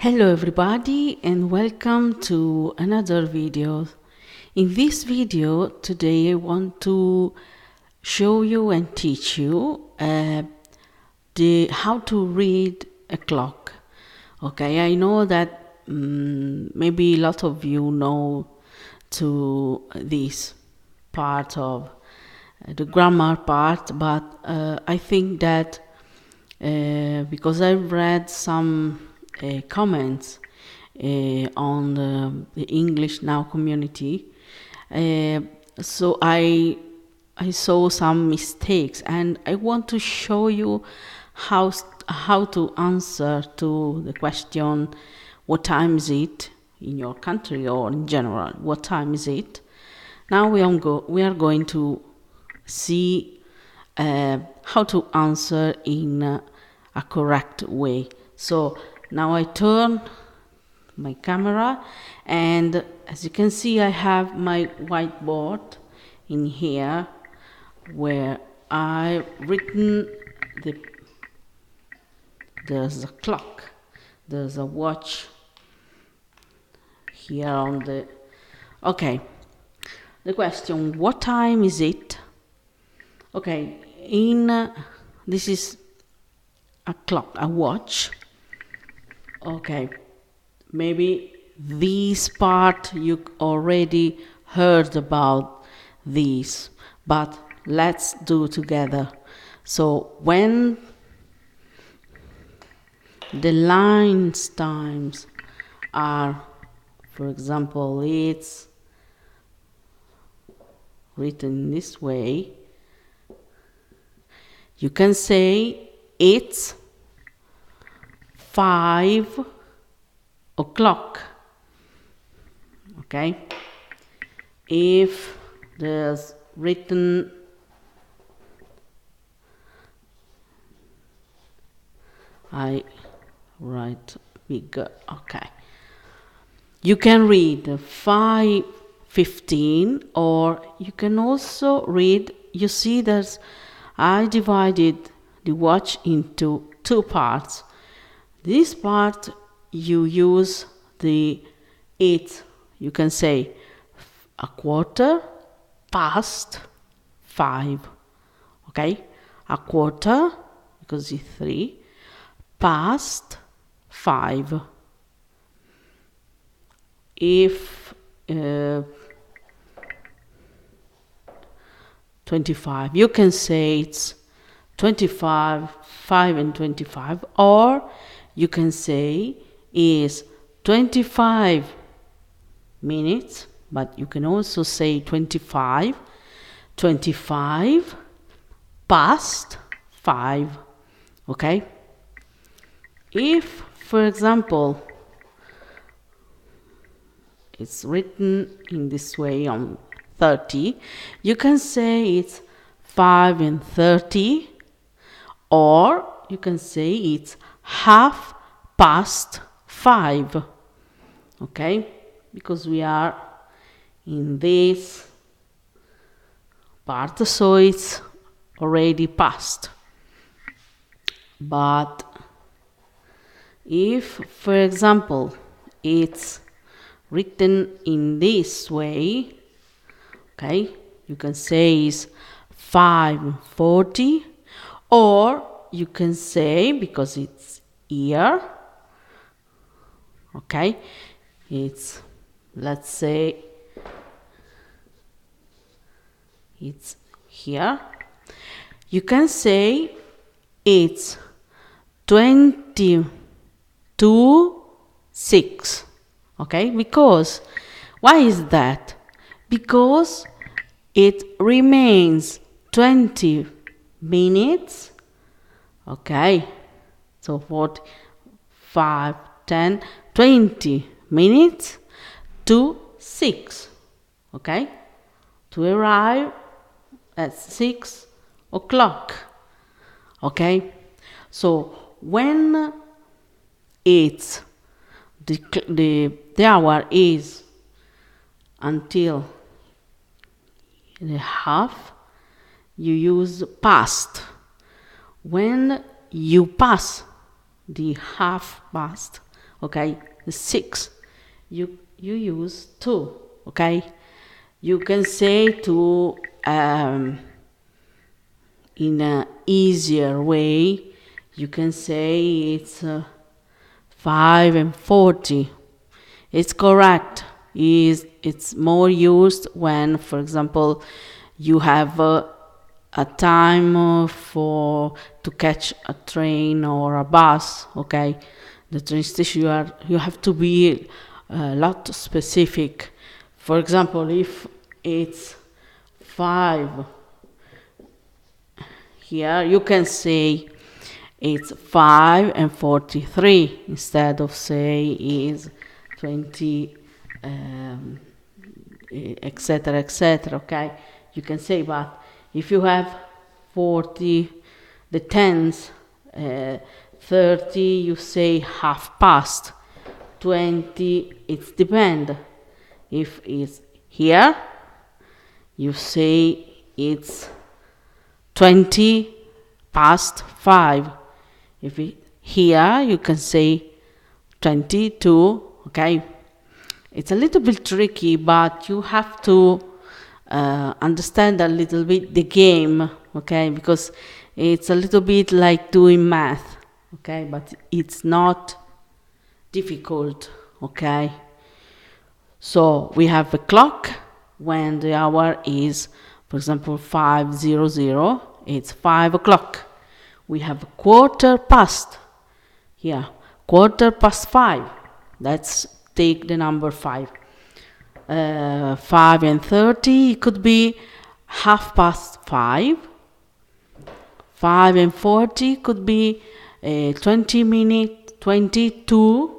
Hello everybody and welcome to another video. In this video today I want to show you and teach you how to read a clock. Okay, I know that maybe a lot of you know to this part of the grammar part, but I think that because I've read some comments on the English Now community, so I saw some mistakes, and I want to show you how to answer to the question, what time is it in your country or in general? What time is it? Now we are going to see how to answer in a correct way. So now I turn my camera, and as you can see I have my whiteboard in here where I've written there's a clock, there's a watch here on the the question, what time is it? Okay, this is a clock, a watch. Okay, maybe this part you already heard about this, but let's do together. So when the lines times are, for example, it's written this way, you can say it's 5 o'clock. Okay, if there's written I write bigger. Okay, you can read 5:15, or you can also read, you see that I divided the watch into two parts. This part you use the 8, you can say a quarter past 5. Okay, a quarter because it's 3 past 5. If 25, you can say it's 25, 5 and 25, or you can say is 25 minutes, but you can also say 25 past 5. Okay, if for example it's written in this way on 30, you can say it's 5:30, or you can say it's half past 5. Okay, because we are in this part, so it's already past. But if for example it's written in this way, okay, you can say it's 5:40, or you can say, because it's here, okay, it's, let's say it's here, you can say it's 22:06. Okay, because why is that? Because it remains 20 minutes. Okay, so 45, 10, 20 minutes to 6. Okay, to arrive at 6 o'clock. Okay, so when it's the hour is until the half, you use past. When you pass the half past, okay? The 6, you use 2, okay? You can say to, in an easier way, you can say it's 5 and 40. It's correct. It's more used when, for example, you have a time to catch a train or a bus, okay? The train station, you have to be a lot specific. For example, if it's 5 here, you can say it's 5 and 43 instead of say is 20, etc., etc., okay? You can say, but if you have 40, the tens, 30, you say half past, 20, it's depend. If it's here, you say it's 20 past 5. If it here, you can say 22, okay? It's a little bit tricky, but you have to understand a little bit the game, okay? Because it's a little bit like doing math, okay? But it's not difficult, okay? So we have a clock when the hour is, for example, 5:00, it's 5 o'clock. We have a quarter past here, quarter past 5. Let's take the number 5. 5 and 30, it could be half past 5. 5 and 40 could be 20 minutes, 20 to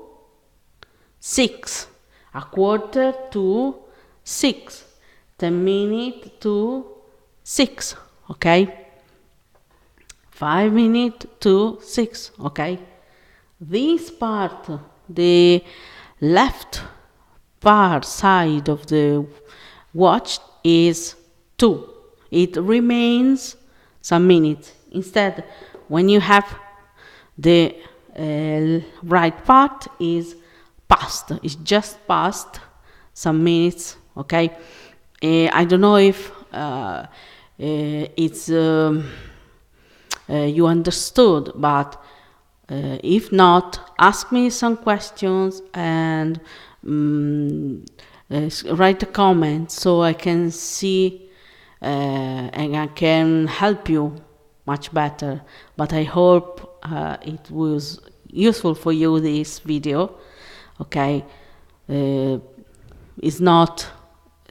6. A quarter to 6. 10 minutes to 6, okay? 5 minutes to 6, okay? This part, the left part side of the watch is 2. It remains some minutes. Instead, when you have the right part is past. It's just past some minutes, okay? I don't know if it's you understood, but if not, ask me some questions and write a comment so I can see and I can help you much better. But I hope it was useful for you, this video, okay? It's not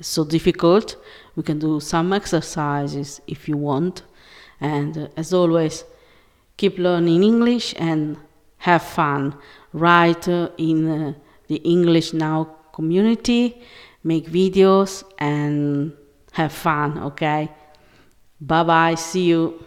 so difficult. We can do some exercises if you want, and as always, keep learning English and have fun. Write in the English Now community, make videos and have fun, okay? Bye bye, see you.